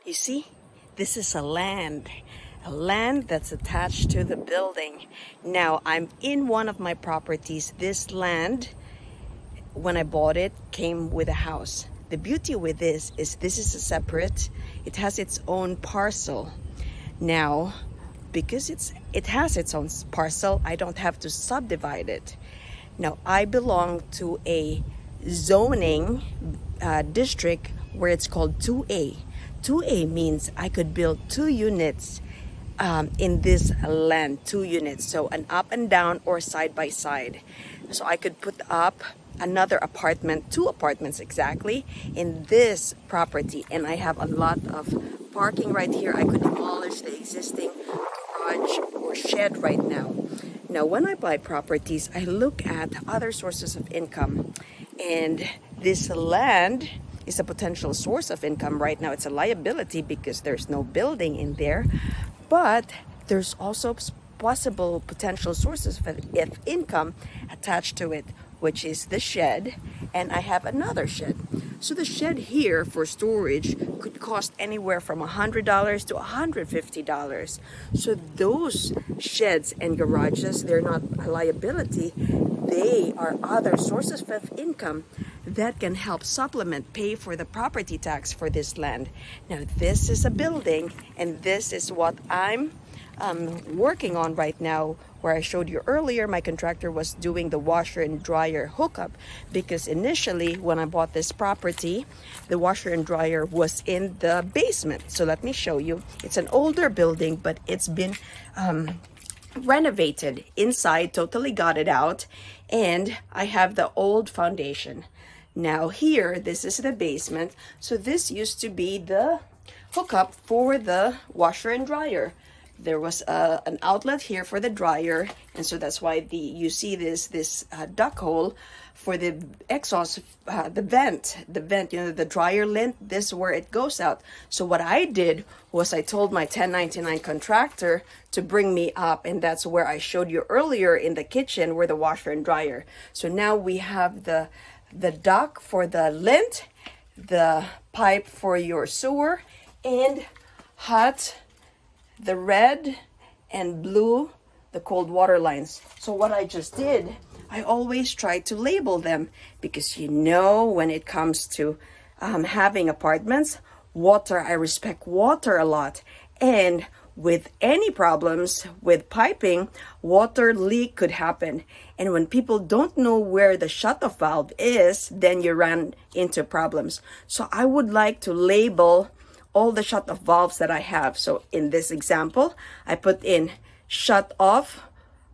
You see, this is a land that's attached to the building. Now, I'm in one of my properties. This land, when I bought it, came with a house. The beauty with this is a separate, it has its own parcel. Now, because it has its own parcel, I don't have to subdivide it. Now, I belong to a zoning district where it's called 2A. 2A means I could build 2 units in this land, 2 units. So an up and down or side by side. So I could put up another apartment, 2 apartments exactly, in this property. And I have a lot of parking right here. I could demolish the existing garage or shed right now. Now, when I buy properties, I look at other sources of income. And this land is a potential source of income right now. It's a liability because there's no building in there. But there's also possible potential sources of income attached to it, which is the shed, and I have another shed. So the shed here for storage could cost anywhere from $100 to $150. So those sheds and garages, they're not a liability. They are other sources of income that can help supplement, pay for the property tax for this land. Now, this is a building, and this is what I'm working on right now. Where I showed you earlier, my contractor was doing the washer and dryer hookup, because initially when I bought this property, the washer and dryer was in the basement. So let me show you. It's an older building, but it's been renovated inside, totally got it out, and I have the old foundation. Now here, this is the basement. So this used to be the hookup for the washer and dryer. There was an outlet here for the dryer, and so that's why you see this duct hole for the exhaust, the vent, the dryer lint. This is where it goes out. So what I did was I told my 1099 contractor to bring me up, and that's where I showed you earlier in the kitchen where the washer and dryer. So now we have the duct for the lint, the pipe for your sewer, and the red and blue, the cold water lines. So what I just did, I always try to label them, because when it comes to having apartments, water, I respect water a lot. And with any problems with piping, water leak could happen. And when people don't know where the shutoff valve is, then you run into problems. So I would like to label all the shut-off valves that I have. So in this example, I put in shut-off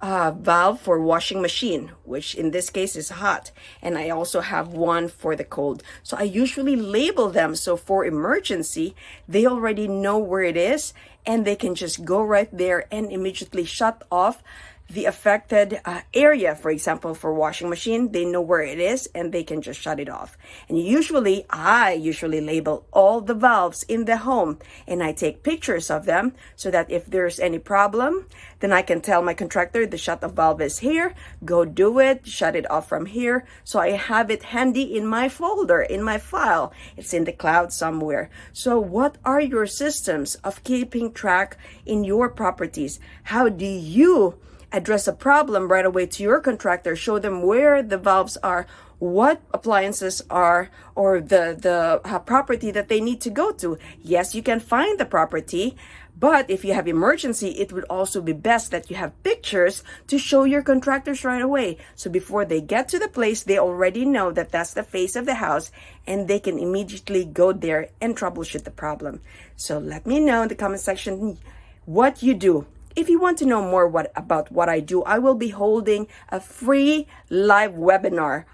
valve for washing machine, which in this case is hot. And I also have one for the cold. So I usually label them, so for emergency, they already know where it is, and they can just go right there and immediately shut off the affected area. For example, for washing machine, they know where it is and they can just shut it off. And I usually label all the valves in the home, and I take pictures of them so that if there's any problem, then I can tell my contractor the shut off valve is here, go do it, shut it off from here. So I have it handy in my folder, in my file. It's in the cloud somewhere. So what are your systems of keeping track in your properties? How do you address a problem right away to your contractor? Show them where the valves are, what appliances are, or the property that they need to go to. Yes, you can find the property, but if you have emergency, it would also be best that you have pictures to show your contractors right away. So before they get to the place, they already know that that's the face of the house, and they can immediately go there and troubleshoot the problem. So let me know in the comment section what you do. If you want to know more about what I do, I will be holding a free live webinar.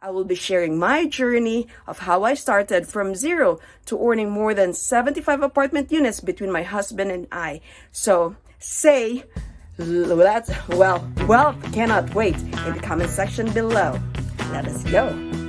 I will be sharing my journey of how I started from zero to owning more than 75 apartment units between my husband and I. So wealth cannot wait in the comment section below. Let us go.